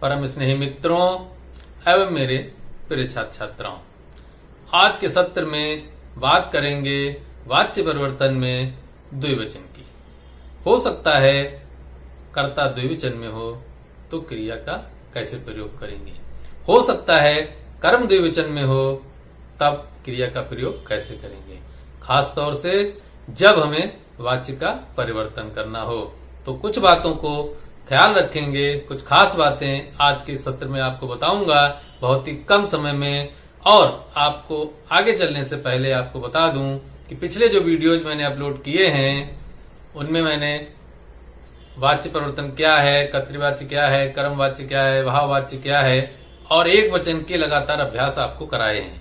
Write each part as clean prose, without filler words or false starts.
परम स्नेही मित्रों एवं मेरे प्रिय छात्र छात्राओं, आज के सत्र में बात करेंगे वाच्य परिवर्तन में द्विवचन की। हो सकता है कर्ता द्विवचन में हो तो क्रिया का कैसे प्रयोग करेंगे, हो सकता है कर्म द्विवचन में हो तब क्रिया का प्रयोग कैसे करेंगे, खास तौर से जब हमें वाच्य का परिवर्तन करना हो। तो कुछ बातों को ख्याल रखेंगे, कुछ खास बातें आज के सत्र में आपको बताऊंगा बहुत ही कम समय में। और आपको आगे चलने से पहले आपको बता दूं कि पिछले जो वीडियोज मैंने अपलोड किए हैं उनमें मैंने वाच्य परिवर्तन क्या है, कर्तृवाच्य क्या है, कर्मवाच्य क्या है, भाववाच्य क्या है और एक वचन के लगातार अभ्यास आपको कराए हैं।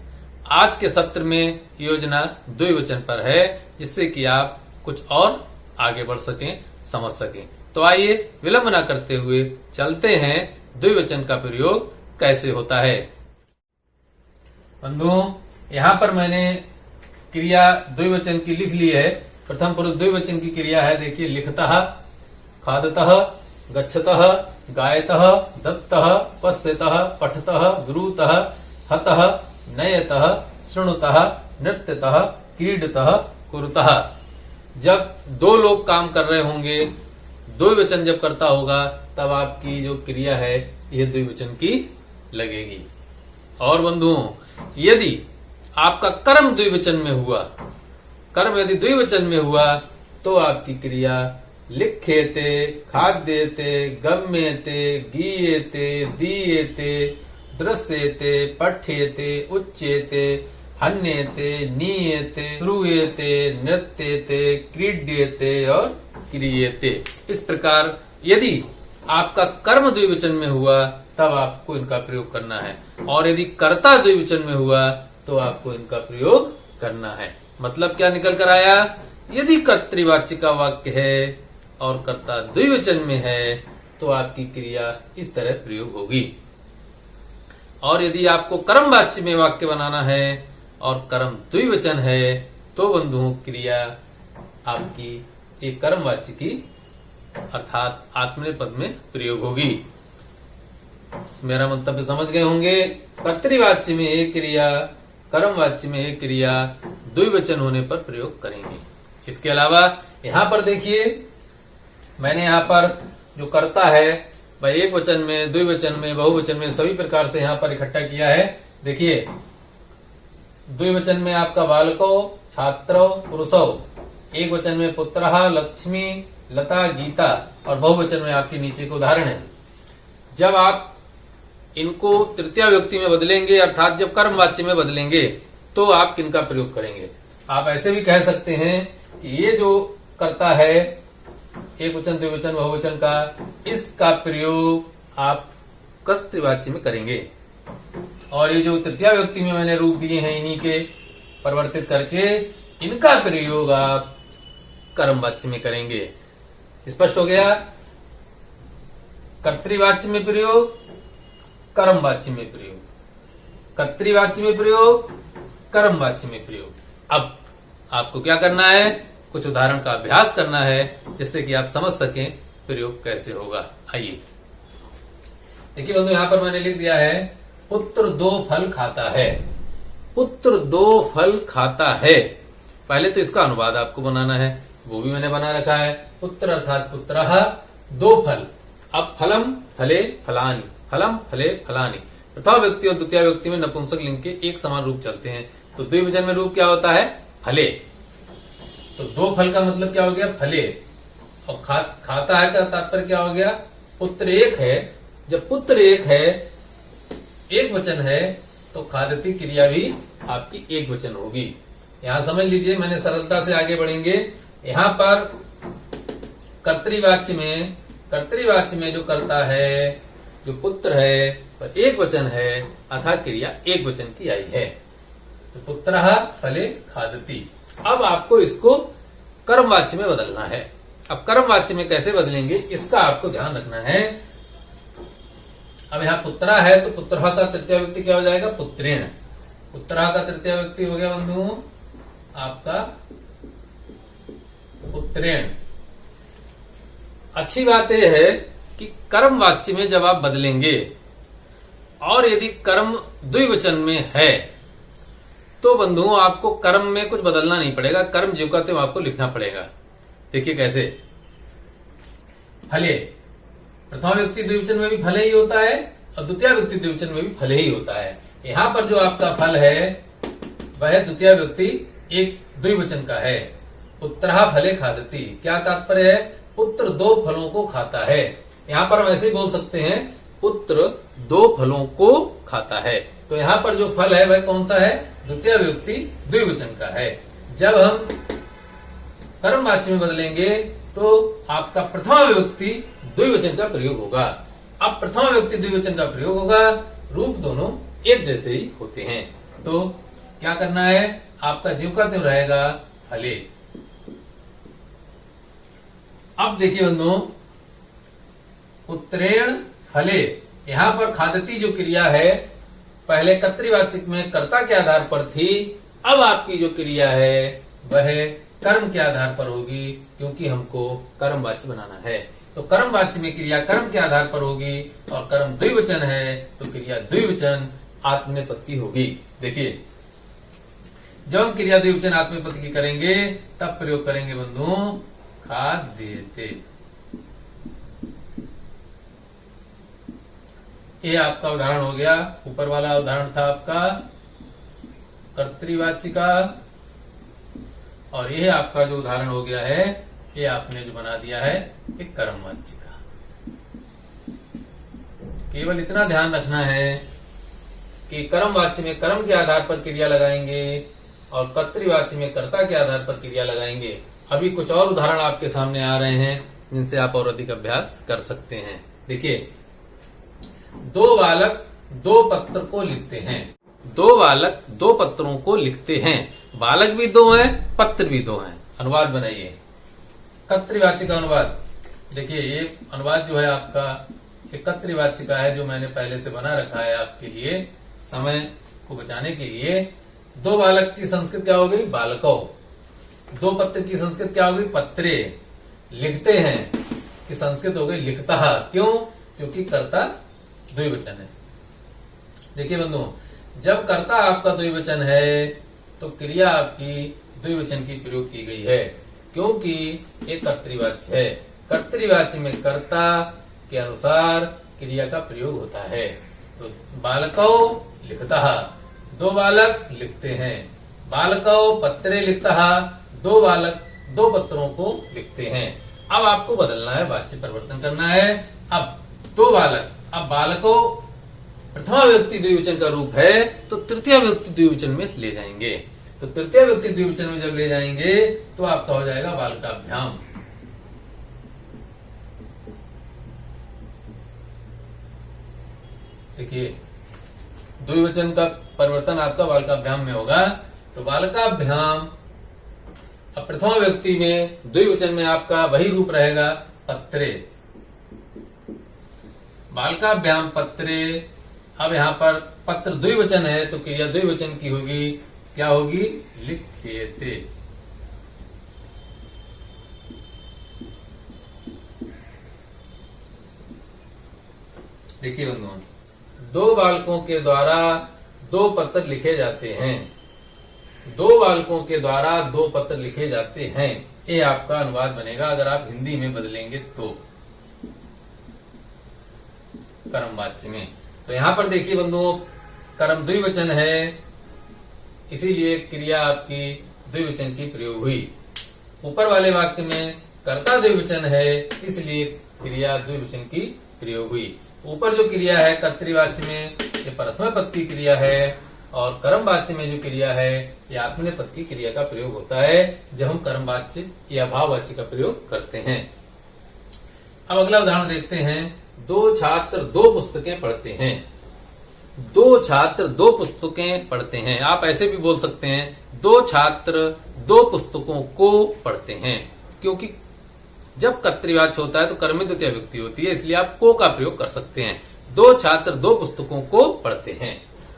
आज के सत्र में योजना द्विवचन पर है, जिससे कि आप कुछ और आगे बढ़ सकें, समझ सकें। तो आइए विलंब न करते हुए चलते हैं द्विवचन का प्रयोग कैसे होता है। बंधुओं, यहाँ पर मैंने क्रिया द्विवचन की लिख ली है। प्रथम पुरुष द्विवचन की क्रिया है, देखिए, लिखतः, खादतः, गच्छतः, गायतः, दत्तः, पश्यतः, पठतः, ब्रूतः, हतः, नयतः, शृणुतः, नृत्यतः, क्रीडतः, कुरुतः। जब दो लोग काम कर रहे होंगे, द्विवचन जब करता होगा, तब आपकी जो क्रिया है यह द्विवचन की लगेगी। और बंधुओं, यदि आपका कर्म द्विवचन में हुआ, कर्म यदि द्विवचन में हुआ तो आपकी क्रिया लिख्येते, खाद्येते, गम्येते, गीयेते, दीयेते, दृश्येते, पठ्येते, उच्येते, हन्येते, नीयेते, श्रूयेते, नृत्येते, क्रीड्येते और क्रियेते। इस प्रकार यदि आपका कर्म द्विवचन में हुआ तब आपको इनका प्रयोग करना है, और यदि कर्ता द्विवचन में हुआ तो आपको इनका प्रयोग करना है। मतलब क्या निकल कर आया? यदि कर्तृवाच्य का वाक्य है और कर्ता द्विवचन में है तो आपकी क्रिया इस तरह प्रयोग होगी। और यदि आपको कर्मवाच्य में वाक्य बनाना है और कर्म द्विवचन है तो बंधुओं क्रिया आपकी एक कर्मवाच्य की अर्थात आत्मनेपद पद में प्रयोग होगी। मेरा मंतव्य समझ गए होंगे। कर्तृवाच्य में एक क्रिया, कर्मवाच्य में एक क्रिया द्विवचन होने पर प्रयोग करेंगे। इसके अलावा यहाँ पर देखिए, मैंने यहाँ पर जो कर्ता है वह एक वचन में, द्विवचन में, बहुवचन में सभी प्रकार से यहाँ पर इकट्ठा किया है। देखिए, द्विवचन में आपका बालको, छात्रो, पुरुषो, एक वचन में पुत्रः, लक्ष्मी, लता, गीता, और बहुवचन में आपके नीचे को उदाहरण है। जब आप इनको तृतीय व्यक्ति में बदलेंगे अर्थात जब कर्मवाच्य में बदलेंगे तो आप किनका प्रयोग करेंगे? आप ऐसे भी कह सकते हैं कि ये जो कर्ता है एक वचन, द्विवचन, बहुवचन का, इसका प्रयोग आप कर्तृवाच्य में करेंगे, और ये जो तृतीय व्यक्ति में मैंने रूप दिए हैं इन्हीं के परिवर्तित करके इनका प्रयोग आप कर्मवाच्य में करेंगे। स्पष्ट हो गया? कर्तृवाच्य में प्रयोग, कर्मवाच्य में प्रयोग, कर्तृवाच्य में प्रयोग, कर्मवाच्य में प्रयोग। अब आपको क्या करना है? कुछ उदाहरण का अभ्यास करना है जिससे कि आप समझ सकें प्रयोग कैसे होगा। आइए देखिए बंधु, यहाँ पर मैंने लिख दिया है, पुत्र दो फल खाता है। पुत्र दो फल खाता है। पहले तो इसका अनुवाद आपको बनाना है, वो भी मैंने बना रखा है। पुत्र अर्थात पुत्रः, दो फल। अब फलम फले फलानि, फलम फले फलानि। प्रथम व्यक्ति और द्वितीय व्यक्ति में नपुंसक लिंग के एक समान रूप चलते हैं, तो द्विवचन में रूप क्या होता है? फले। तो दो फल का मतलब क्या हो गया? फले। और खाता है का तात्पर्य क्या हो गया? पुत्र एक है। जब पुत्र एक है, एक वचन है, तो खादती क्रिया भी आपकी एक वचन होगी। यहाँ समझ लीजिए, मैंने सरलता से आगे बढ़ेंगे। यहाँ पर कर्तृवाच्य में जो कर्ता है, जो पुत्र है, पर एक वचन है अर्थात क्रिया एक वचन की आई है। तो पुत्रः फले खादति। अब आपको इसको कर्मवाच्य में बदलना है। अब कर्मवाच्य में कैसे बदलेंगे इसका आपको ध्यान रखना है। अब यहाँ पुत्रा है तो पुत्रः का तृतीय व्यक्ति क्या हो जाएगा? पुत्रेण। पुत्रः का तृतीय व्यक्ति हो गया बंधुओं आपका पुत्रेण। अच्छी बात यह है कि कर्म वाच्य में जब आप बदलेंगे और यदि कर्म द्विवचन में है तो बंधुओं आपको कर्म में कुछ बदलना नहीं पड़ेगा, कर्म ज्यों का त्यों आपको लिखना पड़ेगा। देखिए कैसे। फले, प्रथमा व्यक्ति द्विवचन में भी फले ही होता है और द्वितीय व्यक्ति द्विवचन में भी फले ही होता है। यहाँ पर जो आपका फल है वह द्वितीय व्यक्ति एक द्विवचन का है। पुत्रः फले खादति, क्या तात्पर्य है? पुत्र दो फलों को खाता है। यहाँ पर हम ऐसे ही बोल सकते हैं, पुत्र दो फलों को खाता है। तो यहाँ पर जो फल है वह कौन सा है? द्वितीय व्यक्ति द्विवचन का है। जब हम कर्मवाच्य में बदलेंगे तो आपका प्रथमा व्यक्ति द्विवचन का प्रयोग होगा। अब प्रथमा व्यक्ति द्विवचन का प्रयोग होगा, रूप दोनों एक जैसे ही होते हैं। तो क्या करना है? आपका ज्यों का त्यों रहेगा फले। अब देखिए बंधुओं, पुत्रेण फले, यहाँ पर खादती जो क्रिया है पहले कर्तृवाचक में कर्ता के आधार पर थी, अब आपकी जो क्रिया है वह कर्म के आधार पर होगी, क्योंकि हमको कर्मवाच्य बनाना है। तो कर्मवाच्य में क्रिया कर्म के आधार पर होगी और कर्म द्विवचन है तो क्रिया द्विवचन आत्मनेपद की होगी। देखिए जब हम क्रिया द्विवचन आत्मनेपद की करेंगे तब प्रयोग करेंगे बंधुओं खाद्यते। ये आपका उदाहरण हो गया। ऊपर वाला उदाहरण था आपका कर्तृवाच्य का, और यह आपका जो उदाहरण हो गया है ये आपने जो बना दिया है एक कर्मवाच्य का। केवल इतना ध्यान रखना है कि कर्मवाच्य में कर्म के आधार पर क्रिया लगाएंगे और कर्तृवाच्य में कर्ता के आधार पर क्रिया लगाएंगे। अभी कुछ और उदाहरण आपके सामने आ रहे हैं जिनसे आप और अधिक अभ्यास कर सकते हैं। देखिए, दो बालक दो पत्र को लिखते हैं। दो बालक दो पत्रों को लिखते हैं। बालक भी दो हैं, पत्र भी दो हैं। अनुवाद बनाइए, कर्तृवाच्य का अनुवाद। देखिए ये अनुवाद जो है आपका कर्तृवाच्य का है, जो मैंने पहले से बना रखा है आपके लिए समय को बचाने के लिए। दो बालक की संस्कृत क्या हो गई? बालकों। दो पत्र की संस्कृत क्या हो गई? पत्रे। लिखते हैं कि संस्कृत हो गई लिखता। क्यों? क्योंकि कर्ता द्विवचन है। देखिए बंधुओं, जब कर्ता आपका द्विवचन है तो क्रिया आपकी द्विवचन की प्रयोग की गई है, क्योंकि ये कर्तृवाच्य है। कर्तृवाच्य में कर्ता के अनुसार क्रिया का प्रयोग होता है। तो बालकों लिखता, दो बालक लिखते हैं। बालकों पत्रे लिखता, दो बालक दो पत्रों को लिखते हैं। अब आपको बदलना है, वाच्य परिवर्तन करना है। अब दो बालक, अब बालकों प्रथमा व्यक्ति द्विवचन का रूप है तो तृतीय व्यक्ति द्विवचन में ले जाएंगे। तो तृतीय व्यक्ति द्विवचन में जब ले जाएंगे तो आपका हो जाएगा बालकाभ्याम। देखिए द्विवचन का परिवर्तन आपका बालकाभ्याम में होगा। तो बालकाभ्याम, अब प्रथमा व्यक्ति में द्विवचन में आपका वही रूप रहेगा पत्रे। बालकाभ्याम पत्रे। अब यहाँ पर पत्र द्विवचन है तो क्रिया द्विवचन की होगी, क्या होगी? लिख्यते। देखिए बंधुओं, दो बालकों के द्वारा दो पत्र लिखे जाते हैं। दो बालकों के द्वारा दो पत्र लिखे जाते हैं, ये आपका अनुवाद बनेगा अगर आप हिंदी में बदलेंगे तो कर्मवाच्य में। तो यहाँ पर देखिए बंधुओं, कर्म द्विवचन है इसीलिए क्रिया आपकी द्विवचन की प्रयोग हुई। ऊपर वाले वाक्य में कर्ता द्विवचन है इसलिए क्रिया द्विवचन की प्रयोग हुई। ऊपर जो क्रिया है कर्तृवाच्य में ये परस्मै पद की क्रिया है और कर्मवाच्य में जो क्रिया है ये आत्मनेपद की क्रिया का प्रयोग होता है जब हम कर्मवाच्य या भाववाच्य का प्रयोग करते हैं। अब अगला उदाहरण देखते हैं। दो छात्र दो पुस्तकें पढ़ते हैं। दो छात्र दो पुस्तकें पढ़ते हैं। आप ऐसे भी बोल सकते हैं, दो छात्र दो पुस्तकों को पढ़ते हैं, क्योंकि जब कर्तृवाच्य होता है तो कर्म में द्वितीय विभक्ति होती है, इसलिए आप को का प्रयोग कर सकते हैं। दो छात्र दो पुस्तकों को पढ़ते हैं।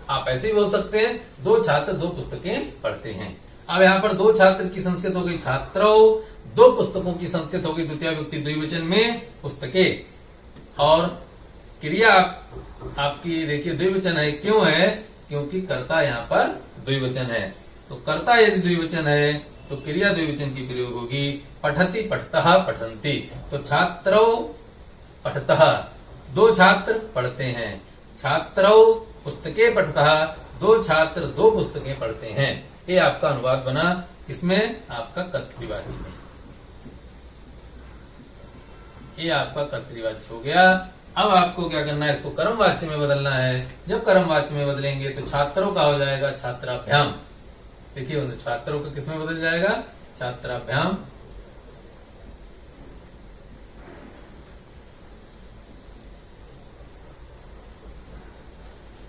आप ऐसे ही बोल सकते हैं, दो छात्र दो पुस्तकें पढ़ते हैं। अब यहाँ पर दो छात्र की संस्कृत हो गई छात्रों, दो पुस्तकों की संस्कृत होगी द्वितीय विभक्ति द्विवचन में पुस्तकें। और क्रिया आपकी देखिए द्विवचन है। क्यों है? क्योंकि कर्ता यहाँ पर द्विवचन है। तो कर्ता यदि द्विवचन है तो क्रिया द्विवचन की प्रयोग होगी। पठति पठतः पठन्ति। तो छात्रौ पठतः, दो छात्र पढ़ते हैं। छात्रौ पुस्तकें पठतः, दो छात्र दो पुस्तकें पढ़ते हैं। ये आपका अनुवाद बना। इसमें आपका कर्तृवाच्य में, ये आपका कर्तृवाच्य हो गया। अब आपको क्या करना है? इसको कर्मवाच्य में बदलना है। जब कर्मवाच्य में बदलेंगे तो छात्रों का हो जाएगा छात्राभ्याम। देखिए बंधु, छात्रों का किसमें बदल जाएगा? छात्राभ्याम।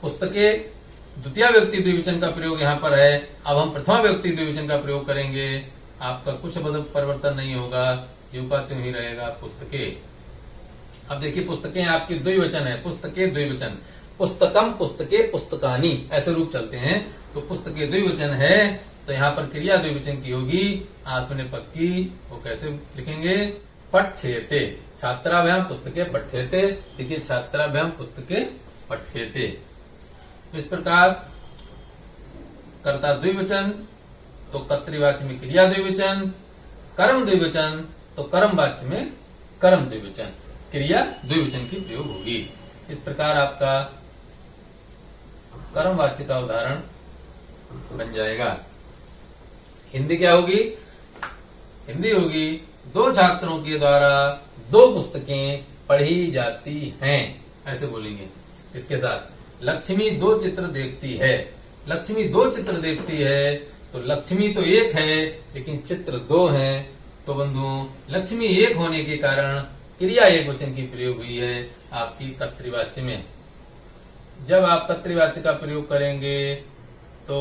पुस्तकें द्वितीय व्यक्ति द्विवचन का प्रयोग यहाँ पर है। अब हम प्रथमा व्यक्ति द्विवचन का प्रयोग करेंगे। आपका कुछ परिवर्तन नहीं होगा, ज्यों का त्यों ही रहेगा। पुस्तकें। अब देखिए पुस्तकें आपकी द्विवचन है। पुस्तकें द्विवचन, पुस्तकम पुस्तकें पुस्तकानी, ऐसे रूप चलते हैं। तो पुस्तकें द्विवचन है तो यहाँ पर क्रिया द्विवचन की होगी। आत्मनेपद की वो कैसे लिखेंगे? पठ्यते। छात्राभ्याम पुस्तकें पठ्यते। देखिए छात्राभ्याम पुस्तकें पठ्यते। इस प्रकार कर्ता द्विवचन तो कर्तृवाच्य में क्रिया द्विवचन, कर्म द्विवचन तो कर्मवाच्य में कर्म द्विवचन, क्रिया द्विवचन की प्रयोग होगी। इस प्रकार आपका कर्मवाच्य का उदाहरण बन जाएगा। हिंदी क्या होगी? हिंदी होगी दो छात्रों के द्वारा दो पुस्तकें पढ़ी जाती हैं, ऐसे बोलेंगे। इसके साथ लक्ष्मी दो चित्र देखती है। लक्ष्मी दो चित्र देखती है तो लक्ष्मी तो एक है लेकिन चित्र दो हैं। तो बंधु लक्ष्मी एक होने के कारण क्रिया एक वचन की प्रयोग हुई है आपकी कर्तृवाच्य में। जब आप कर्तृवाच्य का प्रयोग करेंगे तो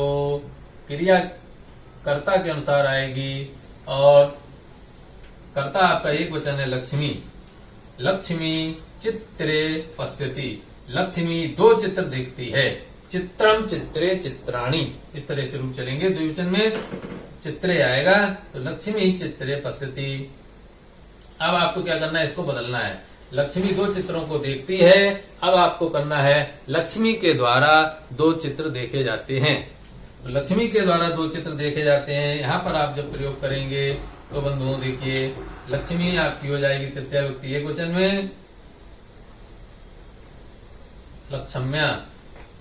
क्रिया कर्ता के अनुसार आएगी और कर्ता आपका एक वचन है लक्ष्मी। लक्ष्मी चित्रे पश्यति। लक्ष्मी दो चित्र देखती है। चित्रम चित्रे चित्राणि, इस तरह से रूप चलेंगे। द्विवचन में चित्रे आएगा तो लक्ष्मी चित्रे पश्यति। अब आपको क्या करना है? इसको बदलना है। लक्ष्मी दो चित्रों को देखती है। अब आपको करना है लक्ष्मी के द्वारा दो चित्र देखे जाते हैं। तो लक्ष्मी के द्वारा दो चित्र देखे जाते हैं, यहाँ पर आप जब प्रयोग करेंगे तो बंधुओं देखिए लक्ष्मी आपकी हो जाएगी तृतीया व्यक्ति एक वचन में लक्ष्म्या।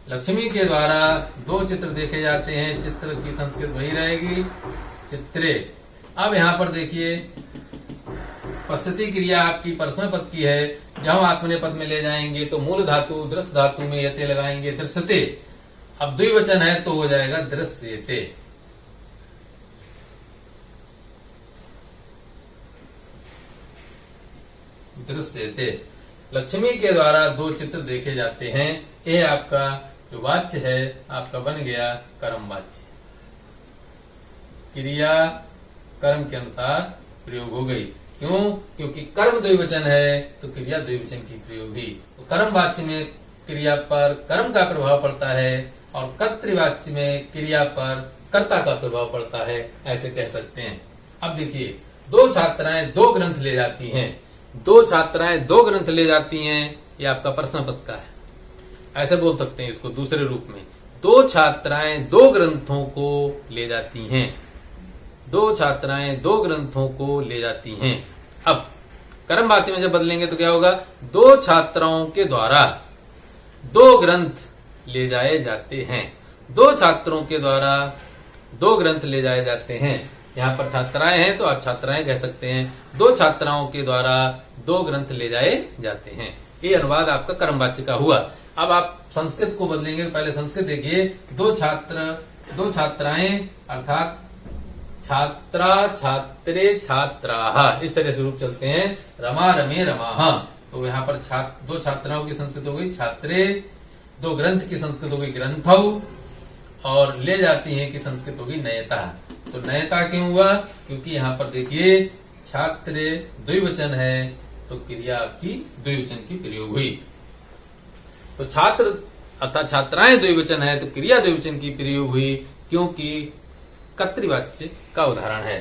लक्ष्मी के द्वारा दो चित्र देखे जाते हैं, चित्र की संस्कृत वही रहेगी चित्रे। अब यहाँ पर देखिए पश्यति क्रिया आपकी परस्मै पद की है। जब हम आत्मनेपद में ले जाएंगे तो मूल धातु दृश्य धातु में यते लगाएंगे दृश्यते। अब द्विवचन है तो हो जाएगा दृश्यते। दृश्यते। लक्ष्मी के द्वारा दो चित्र देखे जाते हैं। ये आपका जो वाच्य है आपका बन गया कर्म वाच्य। क्रिया कर्म के अनुसार प्रयोग हो गई। क्यों? क्योंकि कर्म द्विवचन है तो क्रिया द्विवचन की प्रयोग हुई। तो कर्म वाच्य में क्रिया पर कर्म का प्रभाव पड़ता है और कर्तृवाच्य में क्रिया पर कर्ता का प्रभाव पड़ता है, ऐसे कह सकते हैं। अब देखिए दो छात्राएं दो ग्रंथ ले जाती हैं। दो छात्राएं दो ग्रंथ ले जाती हैं, ये आपका प्रश्न पद का है, ऐसे बोल सकते हैं इसको दूसरे रूप में। दो छात्राएं दो ग्रंथों को ले जाती हैं। दो छात्राएं दो ग्रंथों को ले जाती हैं। अब कर्मवाच्य में जब बदलेंगे तो क्या होगा? दो छात्राओं के द्वारा दो ग्रंथ ले जाए जाते हैं। दो छात्रों के द्वारा दो ग्रंथ ले जाए जाते हैं। यहाँ पर छात्राएं हैं तो आप छात्राएं कह सकते हैं। दो छात्राओं के द्वारा दो ग्रंथ ले जाए जाते हैं। ये अनुवाद आपका कर्मवाच्य का हुआ। अब आप संस्कृत को बदलेंगे। पहले संस्कृत देखिए। दो छात्र दो छात्राएं अर्थात छात्रा छात्रे छात्राः, इस तरह से रूप चलते हैं। रमा रमे रमाः। तो यहाँ पर दो छात्राओं की संस्कृत हो गई छात्रे, दो ग्रंथ की संस्कृत हो गई ग्रंथौ, और ले जाती है कि संस्कृत होगी नयता। तो नयता क्यों हुआ? क्योंकि यहाँ पर देखिए छात्रे द्विवचन है तो क्रिया आपकी द्विवचन की प्रयोग हुई। तो छात्र अर्थात छात्राएं द्विवचन है तो क्रिया द्विवचन की प्रयोग हुई, क्योंकि कर्तृवाच्य का उदाहरण है।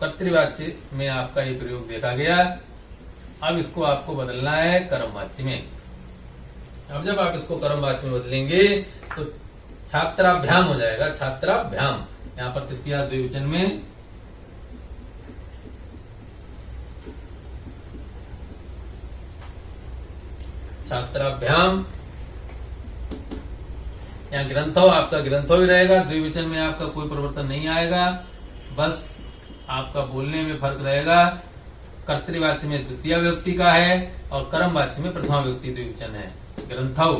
कर्तृवाच्य में आपका ये प्रयोग देखा गया। अब इसको आपको बदलना है कर्म वाच्य में। अब जब आप इसको कर्म वाच्य में बदलेंगे तो छात्राभ्याम हो जाएगा, छात्राभ्याम। यहाँ पर तृतीया द्विवचन में छात्राभ्याम। यहाँ ग्रंथो आपका ग्रंथो ही रहेगा, द्विवचन में आपका कोई परिवर्तन नहीं आएगा, बस आपका बोलने में फर्क रहेगा। कर्तृवाच्य में द्वितीय व्यक्ति का है और कर्म वाच्य में प्रथमा व्यक्ति द्विवचन है, ग्रंथौ।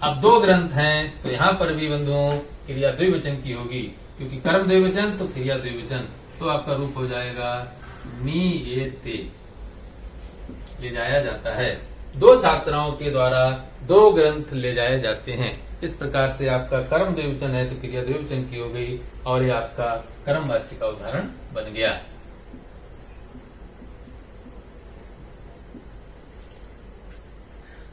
अब दो ग्रंथ हैं तो यहाँ पर भी बंधुओं क्रिया द्विवचन की होगी, क्योंकि कर्म द्विवचन तो क्रिया द्विवचन, तो आपका रूप हो जाएगा नीयेते, ले जाया जाता है। दो छात्राओं के द्वारा दो ग्रंथ ले जाए जाते हैं। इस प्रकार से आपका कर्म द्विवचन है तो क्रिया द्विवचन की हो गई और ये आपका कर्म वाच्य का उदाहरण बन गया।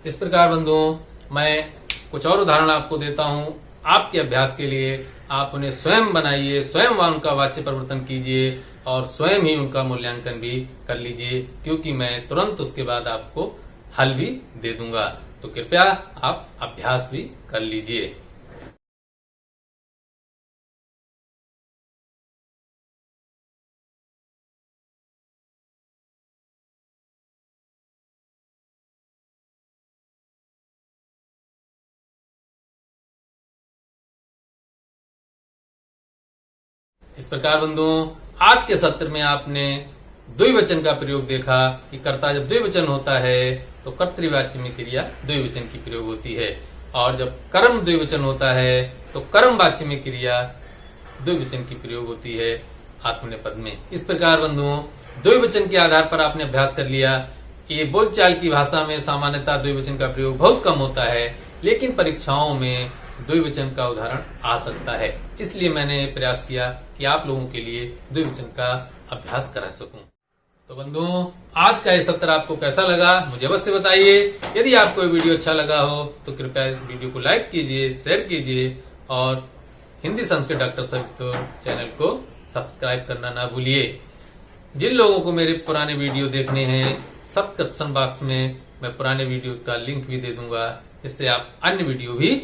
इस प्रकार बंधुओं मैं कुछ और उदाहरण आपको देता हूं आपके अभ्यास के लिए। आप उन्हें स्वयं बनाइए, स्वयं उनका वाच्य परिवर्तन कीजिए और स्वयं ही उनका मूल्यांकन भी कर लीजिए, क्योंकि मैं तुरंत उसके बाद आपको हल भी दे दूंगा। तो कृपया आप अभ्यास भी कर लीजिए। इस प्रकार बंधुओं आज के सत्र में आपने द्विवचन का प्रयोग देखा कि कर्ता जब द्विवचन होता है तो कर्तृवाच्य में क्रिया द्विवचन की प्रयोग होती है, और जब कर्म द्विवचन होता है तो कर्म वाच्य में क्रिया द्विवचन की प्रयोग होती है आत्मनेपद में। इस प्रकार बंधुओं द्विवचन के आधार पर आपने अभ्यास कर लिया। ये बोलचाल की भाषा में सामान्यतः द्विवचन का प्रयोग बहुत कम होता है, लेकिन परीक्षाओं में द्विवचन का उदाहरण आ सकता है। इसलिए मैंने प्रयास किया कि आप लोगों के लिए द्विवचन का अभ्यास करा सकूं। तो बंधुओं आज का ये सत्र आपको कैसा लगा मुझे अवश्य बताइए। यदि आपको ये वीडियो अच्छा लगा हो तो कृपया वीडियो को लाइक कीजिए, शेयर कीजिए और हिंदी संस्कृत डॉक्टर सवितो चैनल को सब्सक्राइब करना ना भूलिए। जिन लोगों को मेरे पुराने वीडियो देखने हैं सब्सक्रिप्शन बॉक्स में मैं पुराने वीडियो का लिंक भी दे दूंगा, जिससे आप अन्य वीडियो भी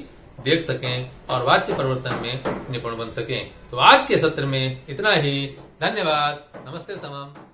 देख सकें और वाच्य परिवर्तन में निपुण बन सकें। तो आज के सत्र में इतना ही। धन्यवाद। नमस्ते समाम।